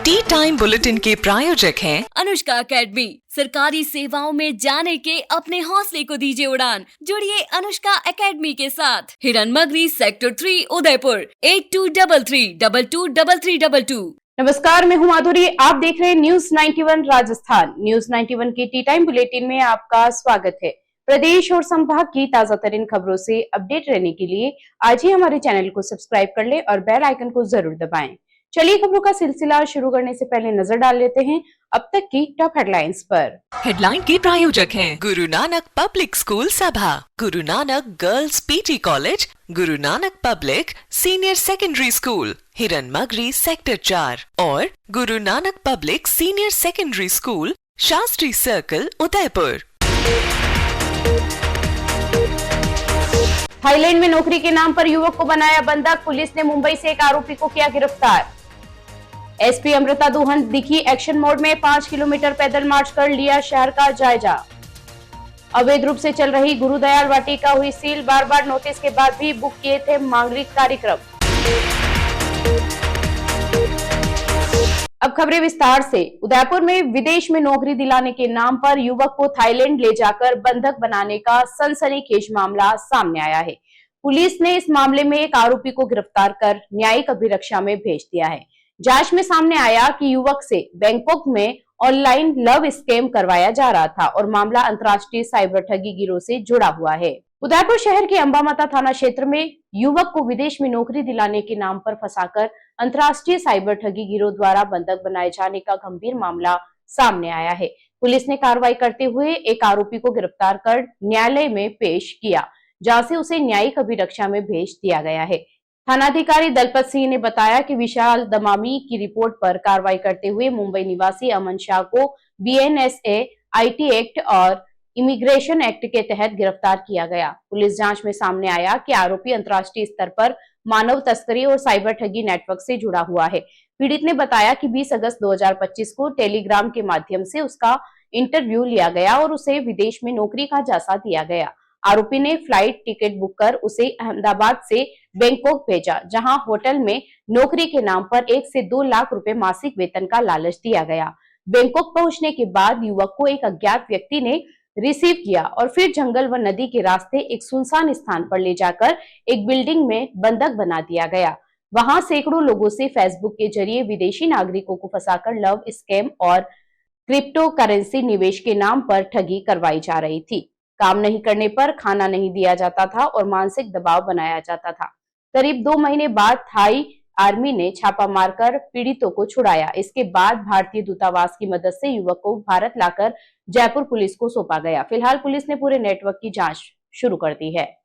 T time bulletin के प्रायोजक हैं अनुष्का एकेडमी। सरकारी सेवाओं में जाने के अपने हौसले को दीजिए उड़ान। जुड़िए अनुष्का एकेडमी के साथ। हिरनमगरी सेक्टर 3 उदयपुर 8233223322। नमस्कार, मैं हूं माधुरी। आप देख रहे हैं न्यूज 91 राजस्थान। न्यूज 91 की टी टाइम बुलेटिन में आपका स्वागत है। प्रदेश और संभाग की ताजा तरीन खबरों से अपडेट रहने के लिए आज ही हमारे चैनल को सब्सक्राइब कर ले और बेल आइकन को जरूर दबाएं। चलिए खबरों का सिलसिला शुरू करने से पहले नजर डाल लेते हैं अब तक की टॉप हेडलाइंस पर। हेडलाइन के प्रायोजक हैं गुरु नानक पब्लिक स्कूल सभा, Guru Nanak girls PT college, Guru Nanak public senior secondary school, Hiranmagri sector 4 और Guru Nanak public senior secondary school, Shastri circle, Udaipur. Thailand में नौकरी के नाम पर युवक को बनाया बंधक। पुलिस ने मुंबई से एक आरोपी को किया गिरफ्तार। एसपी अमृता दुहन दिखी एक्शन मोड में। 5 किलोमीटर पैदल मार्च कर लिया शहर का जायजा। अवैध रूप से चल रही गुरुदयाल वाटिका हुई सील। बार बार नोटिस के बाद भी बुक किए थे मांगलिक कार्यक्रम। अब खबरें विस्तार से। उदयपुर में विदेश में नौकरी दिलाने के नाम पर युवक को थाईलैंड ले जाकर बंधक बनाने का सनसनीखेज मामला सामने आया है। पुलिस ने इस मामले में एक आरोपी को गिरफ्तार कर न्यायिक अभिरक्षा में भेज दिया है। जांच में सामने आया कि युवक से बैंकॉक में ऑनलाइन लव स्कैम करवाया जा रहा था और मामला अंतर्राष्ट्रीय साइबर ठगी गिरोह से जुड़ा हुआ है। उदयपुर शहर के अंबामाता थाना क्षेत्र में युवक को विदेश में नौकरी दिलाने के नाम पर फंसाकर अंतर्राष्ट्रीय साइबर ठगी गिरोह द्वारा बंधक बनाए जाने का गंभीर मामला सामने आया है। पुलिस ने कार्रवाई करते हुए एक आरोपी को गिरफ्तार कर न्यायालय में पेश किया, जहां से उसे न्यायिक अभिरक्षा में भेज दिया गया है। थानाधिकारी दलपत सिंह ने बताया कि विशाल दमामी की रिपोर्ट पर कार्रवाई करते हुए मुंबई निवासी अमन शाह को बीएनएसए, आईटी एक्ट और इमिग्रेशन एक्ट के तहत गिरफ्तार किया गया। पुलिस जांच में सामने आया कि आरोपी अंतर्राष्ट्रीय स्तर पर मानव तस्करी और साइबर ठगी नेटवर्क से जुड़ा हुआ है। पीड़ित ने बताया कि 20 अगस्त 2025 को टेलीग्राम के माध्यम से उसका इंटरव्यू लिया गया और उसे विदेश में नौकरी का झांसा दिया गया। आरोपी ने फ्लाइट टिकट बुक कर उसे अहमदाबाद से बैंकॉक भेजा, जहां होटल में नौकरी के नाम पर 1 से 2 लाख रुपए मासिक वेतन का लालच दिया गया। बैंकॉक पहुंचने के बाद युवक को एक अज्ञात व्यक्ति ने रिसीव किया और फिर जंगल व नदी के रास्ते एक सुनसान स्थान पर ले जाकर एक बिल्डिंग में बंधक बना दिया गया। वहां सैकड़ों लोगों से फेसबुक के जरिए विदेशी नागरिकों को फंसाकर लव स्कैम और क्रिप्टो करेंसी निवेश के नाम पर ठगी करवाई जा रही थी। काम नहीं करने पर खाना नहीं दिया जाता था और मानसिक दबाव बनाया जाता था। करीब 2 महीने बाद थाई आर्मी ने छापा मारकर पीड़ितों को छुड़ाया। इसके बाद भारतीय दूतावास की मदद से युवक को भारत लाकर जयपुर पुलिस को सौंपा गया। फिलहाल पुलिस ने पूरे नेटवर्क की जांच शुरू कर दी है।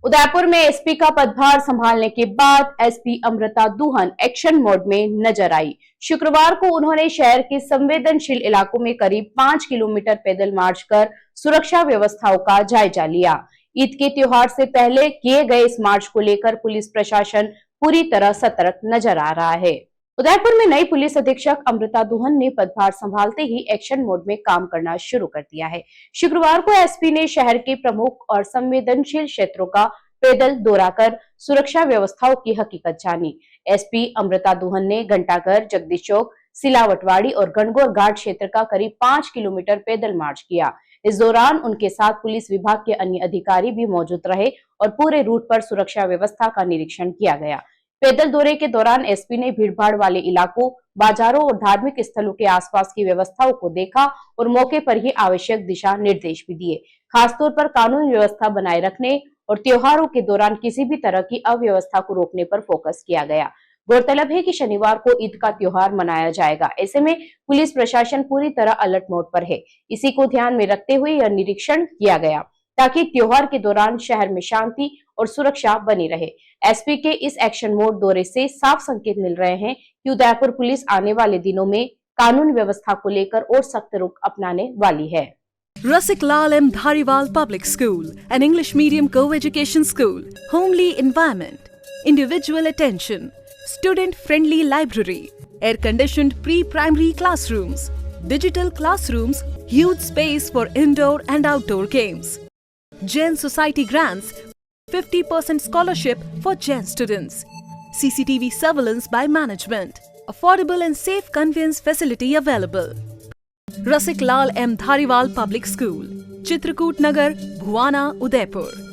उदयपुर में एसपी का पदभार संभालने के बाद SP Amrita Duhan action mode में नजर आई। शुक्रवार को उन्होंने शहर के संवेदनशील इलाकों में करीब 5 किलोमीटर पैदल मार्च कर सुरक्षा व्यवस्थाओं का जायजा लिया। ईद के त्योहार से पहले किए गए इस मार्च को लेकर पुलिस प्रशासन पूरी तरह सतर्क नजर आ रहा है। उदयपुर में नई पुलिस अधीक्षक अमृता दुहन ने पदभार संभालते ही एक्शन मोड में काम करना शुरू कर दिया है। शुक्रवार को एसपी ने शहर के प्रमुख और संवेदनशील क्षेत्रों का पैदल दौरा कर सुरक्षा व्यवस्थाओं की हकीकत जानी। एसपी अमृता दुहन ने घंटाघर, जगदीश चौक, सिलावटवाड़ी और गणगौर घाट क्षेत्र का करीब 5 किलोमीटर पैदल मार्च किया। इस दौरान उनके साथ पुलिस विभाग के अन्य अधिकारी भी मौजूद रहे और पूरे रूट पर सुरक्षा व्यवस्था का निरीक्षण किया गया। पैदल दौरे के दौरान एसपी ने भीड़भाड़ वाले इलाकों, बाजारों और धार्मिक स्थलों के आसपास की व्यवस्थाओं को देखा और मौके पर ही आवश्यक दिशा निर्देश भी दिए। खासतौर पर कानून व्यवस्था बनाए रखने और त्योहारों के दौरान किसी भी तरह की अव्यवस्था को रोकने पर फोकस किया गया। गौरतलब है कि शनिवार को ईद का त्योहार मनाया जाएगा। ऐसे में पुलिस प्रशासन पूरी तरह अलर्ट मोड पर है। इसी को ध्यान में रखते हुए यह निरीक्षण किया गया ताकि त्योहार के दौरान शहर में शांति और सुरक्षा बनी रहे। एसपी के इस एक्शन मोड दौरे से साफ संकेत मिल रहे हैं कि उदयपुर पुलिस आने वाले दिनों में कानून व्यवस्था को लेकर और सख्त रुख अपनाने वाली है। Rasik Lal M. Dhariwal Public School, an English medium co-education school, homely environment, individual attention, student-friendly library, air-conditioned pre-primary classrooms, digital classrooms, huge space for indoor and outdoor games. Jain Society grants 50% scholarship for Jain students. CCTV surveillance by management. Affordable and safe conveyance facility available. Rasik Lal M. Dhariwal Public School, Chitrakoot नगर, भुवाना, उदयपुर।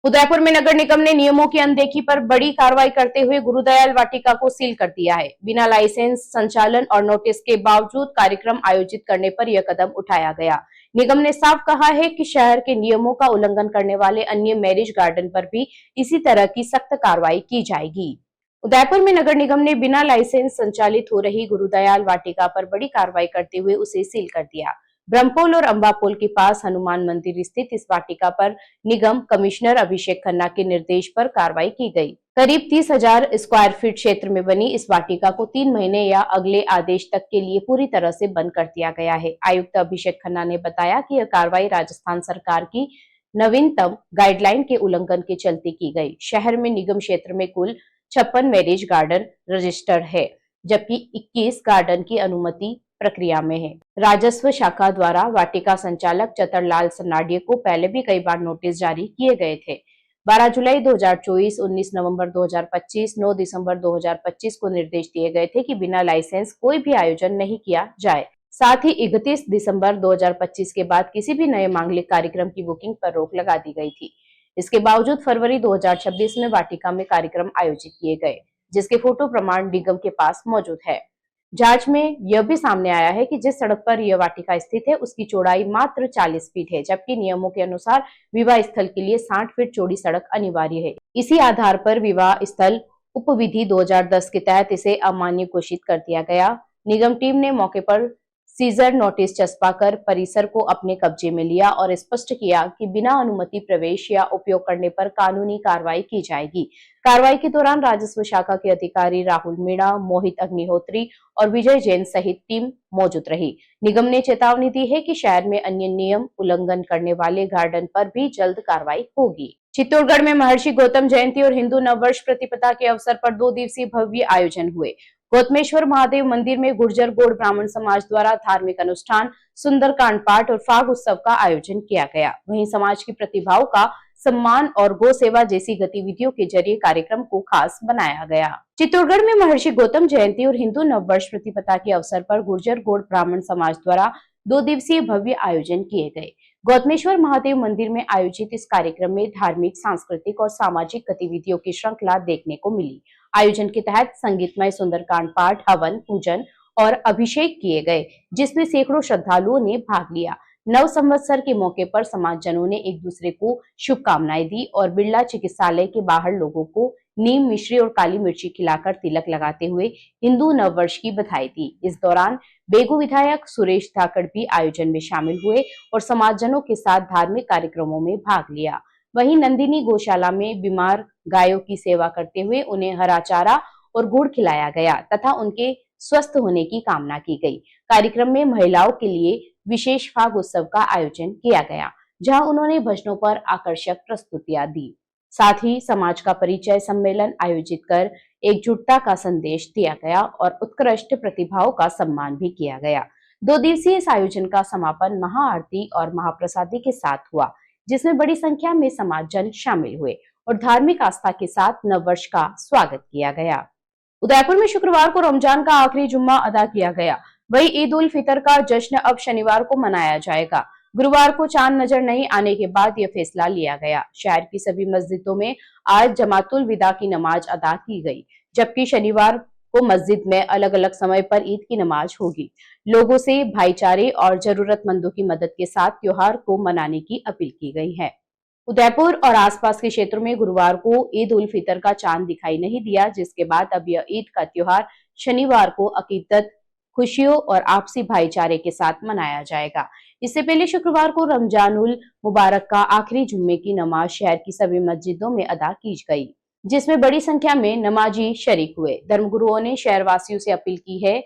उदयपुर में नगर निगम ने नियमों की अनदेखी पर बड़ी कार्रवाई करते हुए गुरुदयाल वाटिका को सील कर दिया है। बिना लाइसेंस संचालन और नोटिस के बावजूद कार्यक्रम आयोजित करने पर यह कदम उठाया गया। निगम ने साफ कहा है कि शहर के नियमों का उल्लंघन करने वाले अन्य मैरिज गार्डन पर भी इसी तरह की सख्त कार्रवाई की जाएगी। उदयपुर में नगर निगम ने बिना लाइसेंस संचालित हो रही गुरुदयाल वाटिका पर बड़ी कार्रवाई करते हुए उसे सील कर दिया। ब्रह्मपुल और अंबापुल के पास हनुमान मंदिर स्थित इस वाटिका पर निगम कमिश्नर अभिषेक खन्ना के निर्देश पर कार्रवाई की गई। करीब 30,000 स्क्वायर फीट क्षेत्र में बनी इस वाटिका को 3 महीने या अगले आदेश तक के लिए पूरी तरह से बंद कर दिया गया है। आयुक्त अभिषेक खन्ना ने बताया कि यह कार्रवाई राजस्थान सरकार की नवीनतम गाइडलाइन के उल्लंघन के चलते की गई। शहर में निगम क्षेत्र में कुल 56 मैरिज गार्डन रजिस्टर्ड है, जबकि 21 गार्डन की अनुमति प्रक्रिया में है। राजस्व शाखा द्वारा वाटिका संचालक चतरलाल सनाडिया को पहले भी कई बार नोटिस जारी किए गए थे। 12 जुलाई 2024, 19 नवंबर 2025, 9 दिसंबर 2025 को निर्देश दिए गए थे कि बिना लाइसेंस कोई भी आयोजन नहीं किया जाए। साथ ही 31 दिसंबर 2025 के बाद किसी भी नए मांगलिक कार्यक्रम की बुकिंग पर रोक लगा दी गई थी। इसके बावजूद फरवरी 2026 में वाटिका में कार्यक्रम आयोजित किए गए, जिसके फोटो प्रमाण निगम के पास मौजूद है। जांच में यह भी सामने आया है कि जिस सड़क पर यह वाटिका स्थित है उसकी चौड़ाई मात्र 40 फीट है, जबकि नियमों के अनुसार विवाह स्थल के लिए 60 फीट चौड़ी सड़क अनिवार्य है। इसी आधार पर विवाह स्थल उपविधि 2010 के तहत इसे अमान्य घोषित कर दिया गया। निगम टीम ने मौके पर सीजर नोटिस चस्पाकर परिसर को अपने कब्जे में लिया और स्पष्ट किया कि बिना अनुमति प्रवेश या उपयोग करने पर कानूनी कार्रवाई की जाएगी। कार्रवाई के दौरान राजस्व शाखा के अधिकारी राहुल मीणा, मोहित अग्निहोत्री और विजय जैन सहित टीम मौजूद रही। निगम ने चेतावनी दी है कि शहर में अन्य नियम उल्लंघन करने वाले गार्डन पर भी जल्द कार्रवाई होगी। चित्तौड़गढ़ में महर्षि गौतम जयंती और हिंदू नववर्ष प्रतिपदा के अवसर पर 2 दिवसीय भव्य आयोजन हुए। गौतमेश्वर महादेव मंदिर में गुर्जर गौड़ ब्राह्मण समाज द्वारा धार्मिक अनुष्ठान, सुंदरकांड पाठ और फाग उत्सव का आयोजन किया गया। वहीं समाज की प्रतिभाओं का सम्मान और गौ सेवा जैसी गतिविधियों के जरिए कार्यक्रम को खास बनाया गया। चित्तौड़गढ़ में महर्षि गौतम जयंती और हिंदू नववर्ष प्रतिपदा के अवसर पर गुर्जर गौड़ ब्राह्मण समाज द्वारा 2 दिवसीय भव्य आयोजन किए गए। गौतमेश्वर महादेव मंदिर में आयोजित इस कार्यक्रम में धार्मिक, सांस्कृतिक और सामाजिक गतिविधियों की श्रृंखला देखने को मिली। आयोजन के तहत संगीतमय सुंदरकांड पाठ, हवन, पूजन और अभिषेक किए गए, जिसमें सैकड़ों श्रद्धालुओं ने भाग लिया। नव संवत्सर के मौके पर समाजजनों ने एक दूसरे को शुभकामनाएं दी और बिरला चिकित्सालय के बाहर लोगों को नीम, मिश्री और काली मिर्ची खिलाकर तिलक लगाते हुए हिंदू नववर्ष की बधाई दी। इस दौरान बेगू विधायक सुरेश धाकड़ भी आयोजन में शामिल हुए और समाजजनों के साथ धार्मिक कार्यक्रमों में भाग लिया। वहीं नंदिनी गौशाला में बीमार गायों की सेवा करते हुए उन्हें हरा चारा और गुड़ खिलाया गया तथा उनके स्वस्थ होने की कामना की गई। कार्यक्रम में महिलाओं के लिए विशेष फाग उत्सव का आयोजन किया गया, जहां उन्होंने भजनों पर आकर्षक प्रस्तुतियां दी। साथ ही समाज का परिचय सम्मेलन आयोजित कर एकजुटता का संदेश दिया गया और उत्कृष्ट प्रतिभाओं का सम्मान भी किया गया। 2 दिवसीय इस आयोजन का समापन महाआरती और महाप्रसादी के साथ हुआ, जिसमें बड़ी संख्या में समाजजन शामिल हुए और धार्मिक आस्था के साथ नववर्ष का स्वागत किया गया। उदयपुर में शुक्रवार को रमजान का आखिरी जुम्मा अदा किया गया। वही ईद उल फितर का जश्न अब शनिवार को मनाया जाएगा। गुरुवार को चांद नजर नहीं आने के बाद यह फैसला लिया गया। शहर की सभी मस्जिदों में आज जमातुल विदा की नमाज अदा की गई, जबकि शनिवार को मस्जिद में अलग अलग समय पर ईद की नमाज होगी। लोगों से भाईचारे और जरूरतमंदों की मदद के साथ त्योहार को मनाने की अपील की गई है। उदयपुर और आसपास के क्षेत्रों में गुरुवार को ईद उल फितर का चांद दिखाई नहीं दिया, जिसके बाद अब यह ईद का त्योहार शनिवार को अकीदत, खुशियों और आपसी भाईचारे के साथ मनाया जाएगा। इससे पहले शुक्रवार को रमजानुल मुबारक का आखिरी जुम्मे की नमाज शहर की सभी मस्जिदों में अदा की गई, जिसमें बड़ी संख्या में नमाजी शरीक हुए। धर्मगुरुओं ने शहरवासियों से अपील की है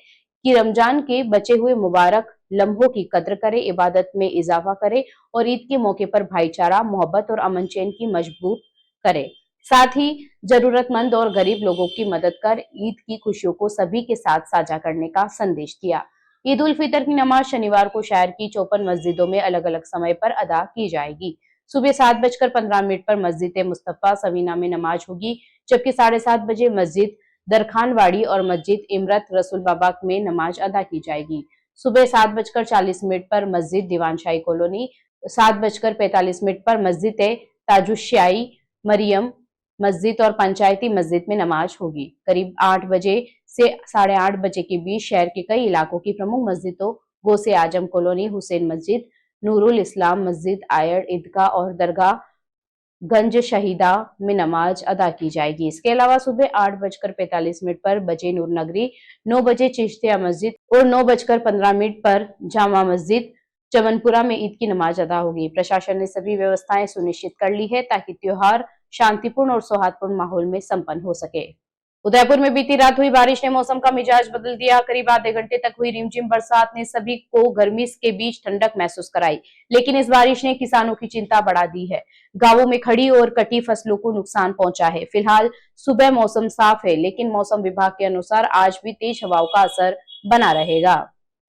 कि रमजान के बचे हुए मुबारक लम्हों की कद्र करे, इबादत में इजाफा करे और ईद के मौके पर भाईचारा, मोहब्बत और अमन चैन की मजबूत करे। साथ ही जरूरतमंद और गरीब लोगों की मदद कर ईद की खुशियों को सभी के साथ साझा करने का संदेश दिया। ईद उल फितर की नमाज शनिवार को शहर की 54 मस्जिदों में अलग अलग समय पर अदा की जाएगी। सुबह 7:15 पर मस्जिद मुस्तफा सवीना में नमाज होगी, जबकि 7:30 बजे मस्जिद दरखानवाड़ी और मस्जिद इमरत रसूल बाबा में नमाज अदा की जाएगी। सुबह 7:40 पर मस्जिद दीवानशाही कॉलोनी, 7:45 पर मस्जिद ताजुश्याई मरियम मस्जिद और पंचायती मस्जिद में नमाज होगी। करीब 8 बजे से 8:30 बजे के बीच शहर के कई इलाकों की प्रमुख मस्जिदों गौसे आजम कॉलोनी, हुसैन मस्जिद, नूरुल इस्लाम मस्जिद, आयर ईदगाह और दरगाह गंज शहीदा में नमाज अदा की जाएगी। इसके अलावा सुबह 8:45 पर बजे नूर नगरी, 9 बजे चिश्तिया मस्जिद और 9:15 पर जामा मस्जिद चमनपुरा में ईद की नमाज अदा होगी। प्रशासन ने सभी व्यवस्थाएं सुनिश्चित कर ली है ताकि त्योहार शांतिपूर्ण और सौहार्दपूर्ण माहौल में संपन्न हो सके। उदयपुर में बीती रात हुई बारिश ने मौसम का मिजाज बदल दिया। करीब आधे घंटे तक हुई रिमझिम बरसात ने सभी को गर्मी के बीच ठंडक महसूस कराई, लेकिन इस बारिश ने किसानों की चिंता बढ़ा दी है। गांवों में खड़ी और कटी फसलों को नुकसान पहुंचा है। फिलहाल सुबह मौसम साफ है, लेकिन मौसम विभाग के अनुसार आज भी तेज हवाओं का असर बना रहेगा।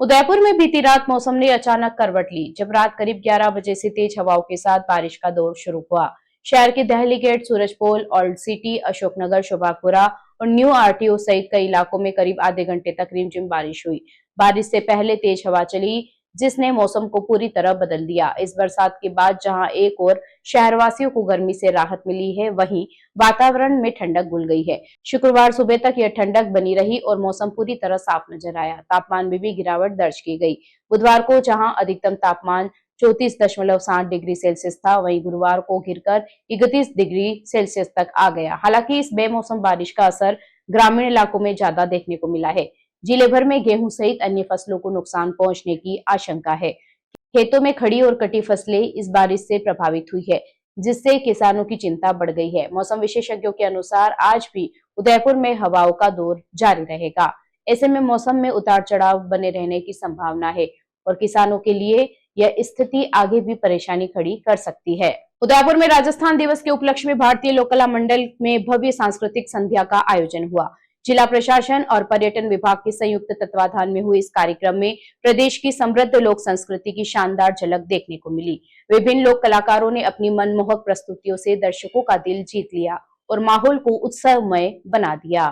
उदयपुर में बीती रात मौसम ने अचानक करवट ली, जब रात करीब 11 बजे से तेज हवाओं के साथ बारिश का दौर शुरू हुआ। शहर के Delhi gate, Surajpol, old city, Ashoknagar, Shobhapura और न्यू आरटीओ सहित कई इलाकों में करीब आधे घंटे तक रिमझिम बारिश हुई। बारिश से पहले तेज हवा चली, जिसने मौसम को पूरी तरह बदल दिया। इस बरसात के बाद जहां एक और शहरवासियों को गर्मी से राहत मिली है, वहीं वातावरण में ठंडक घुल गई है। शुक्रवार सुबह तक यह ठंडक बनी रही और मौसम पूरी तरह साफ नजर आया। तापमान में भी गिरावट दर्ज की गई। बुधवार को जहां अधिकतम तापमान 34.7 डिग्री सेल्सियस था, वहीं गुरुवार को गिरकर 31 डिग्री सेल्सियस तक आ गया। हालांकि इस बेमौसम बारिश का असर ग्रामीण इलाकों में ज्यादा देखने को मिला है। जिले भर में गेहूं सहित अन्य फसलों को नुकसान पहुंचने की आशंका है। खेतों में खड़ी और कटी फसलें इस बारिश से प्रभावित हुई है, जिससे किसानों की चिंता बढ़ गई है। मौसम विशेषज्ञों के अनुसार आज भी उदयपुर में हवाओं का दौर जारी रहेगा। ऐसे में मौसम में उतार चढ़ाव बने रहने की संभावना है और किसानों के लिए यह स्थिति आगे भी परेशानी खड़ी कर सकती है। उदयपुर में राजस्थान दिवस के उपलक्ष्य में भारतीय लोक कला मंडल में भव्य सांस्कृतिक संध्या का आयोजन हुआ। जिला प्रशासन और पर्यटन विभाग के संयुक्त तत्वाधान में हुए इस कार्यक्रम में प्रदेश की समृद्ध लोक संस्कृति की शानदार झलक देखने को मिली। विभिन्न लोक कलाकारों ने अपनी मनमोहक प्रस्तुतियों से दर्शकों का दिल जीत लिया और माहौल को उत्सवमय बना दिया।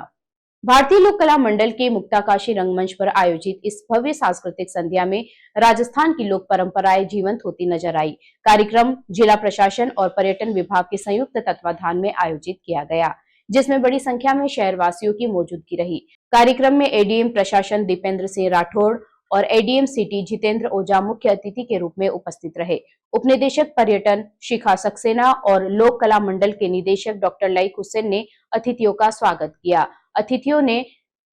भारतीय लोक कला मंडल के मुक्ताकाशी रंगमंच पर आयोजित इस भव्य सांस्कृतिक संध्या में राजस्थान की लोक परंपराएं जीवंत होती नजर आई। कार्यक्रम जिला प्रशासन और पर्यटन विभाग के संयुक्त तत्वाधान में आयोजित किया गया, जिसमें बड़ी संख्या में शहरवासियों की मौजूदगी रही। कार्यक्रम में एडीएम प्रशासन दीपेंद्र सिंह राठौड़ और एडीएम सिटी जितेंद्र ओझा मुख्य अतिथि के रूप में उपस्थित रहे। उपनिदेशक पर्यटन शिखा सक्सेना और लोक कला मंडल के निदेशक डॉक्टर लईक हुसैन ने अतिथियों का स्वागत किया। अतिथियों ने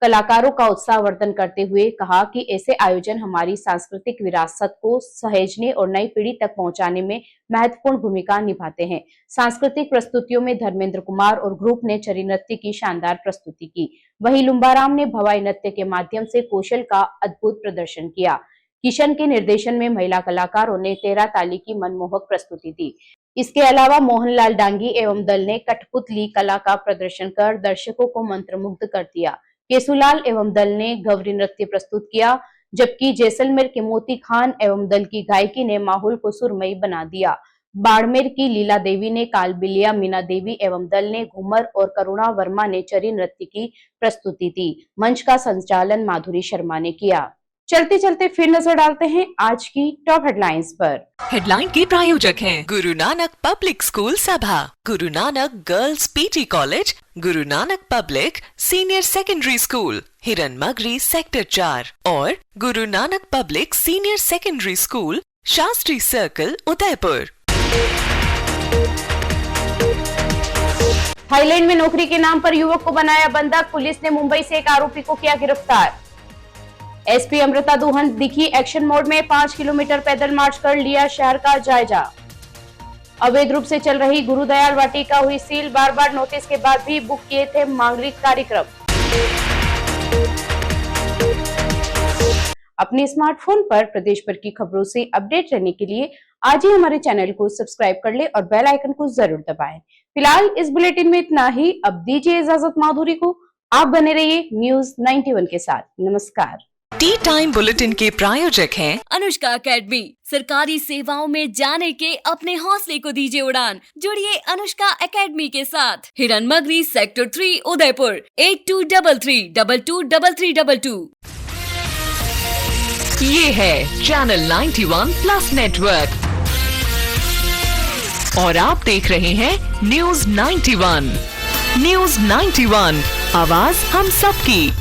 कलाकारों का उत्साहवर्धन करते हुए कहा कि ऐसे आयोजन हमारी सांस्कृतिक विरासत को सहेजने और नई पीढ़ी तक पहुंचाने में महत्वपूर्ण भूमिका निभाते हैं। सांस्कृतिक प्रस्तुतियों में धर्मेंद्र कुमार और ग्रुप ने चरी नृत्य की शानदार प्रस्तुति की। वहीं लुम्बाराम ने भवाई नृत्य के माध्यम से कौशल का अद्भुत प्रदर्शन किया। किशन के निर्देशन में महिला कलाकारों ने 13 ताली की मनमोहक प्रस्तुति दी। इसके अलावा मोहनलाल डांगी एवं दल ने कठपुतली कला का प्रदर्शन कर दर्शकों को मंत्रमुग्ध कर दिया। केसुलाल एवं दल ने गौरी नृत्य प्रस्तुत किया, जबकि जैसलमेर के मोती खान एवं दल की गायकी ने माहौल को सुरमयी बना दिया। बाड़मेर की लीला देवी ने कालबिलिया, मीना देवी एवं दल ने घूमर और करुणा वर्मा ने चरी नृत्य की प्रस्तुति दी। मंच का संचालन माधुरी शर्मा ने किया। चलते चलते फिर नजर डालते हैं आज की टॉप हेडलाइंस पर। हेडलाइन के प्रायोजक हैं गुरु नानक पब्लिक स्कूल सभा, Guru Nanak girls PT college, Guru Nanak public senior secondary school, Hiranmagri sector 4 और Guru Nanak public senior secondary school, Shastri circle, Udaipur. Thailand में नौकरी के नाम पर युवक को बनाया बंधक, पुलिस ने मुंबई से एक आरोपी को किया गिरफ्तार। एसपी अमृता दुहन दिखी एक्शन मोड में, 5 किलोमीटर पैदल मार्च कर लिया शहर का जायजा। अवैध रूप से चल रही गुरुदयाल वाटिका हुई सील, बार बार नोटिस के बाद भी बुक किए थे मांगलिक कार्यक्रम। अपने स्मार्टफोन पर प्रदेश भर की खबरों से अपडेट रहने के लिए आज ही हमारे चैनल को सब्सक्राइब कर ले और बेल आइकन को जरूर दबाएं। फिलहाल इस बुलेटिन में इतना ही। अब दीजिए इजाजत माधुरी को। आप बने रहिए न्यूज 91 के साथ। नमस्कार। टी टाइम बुलेटिन के प्रायोजक हैं अनुष्का एकेडमी। सरकारी सेवाओं में जाने के अपने हौसले को दीजिए उड़ान। जुड़िए अनुष्का एकेडमी के साथ। हिरन मगरी सेक्टर 3 उदयपुर 8233223322। ये है चैनल 91 प्लस नेटवर्क और आप देख रहे हैं न्यूज 91। न्यूज 91, आवाज हम सबकी।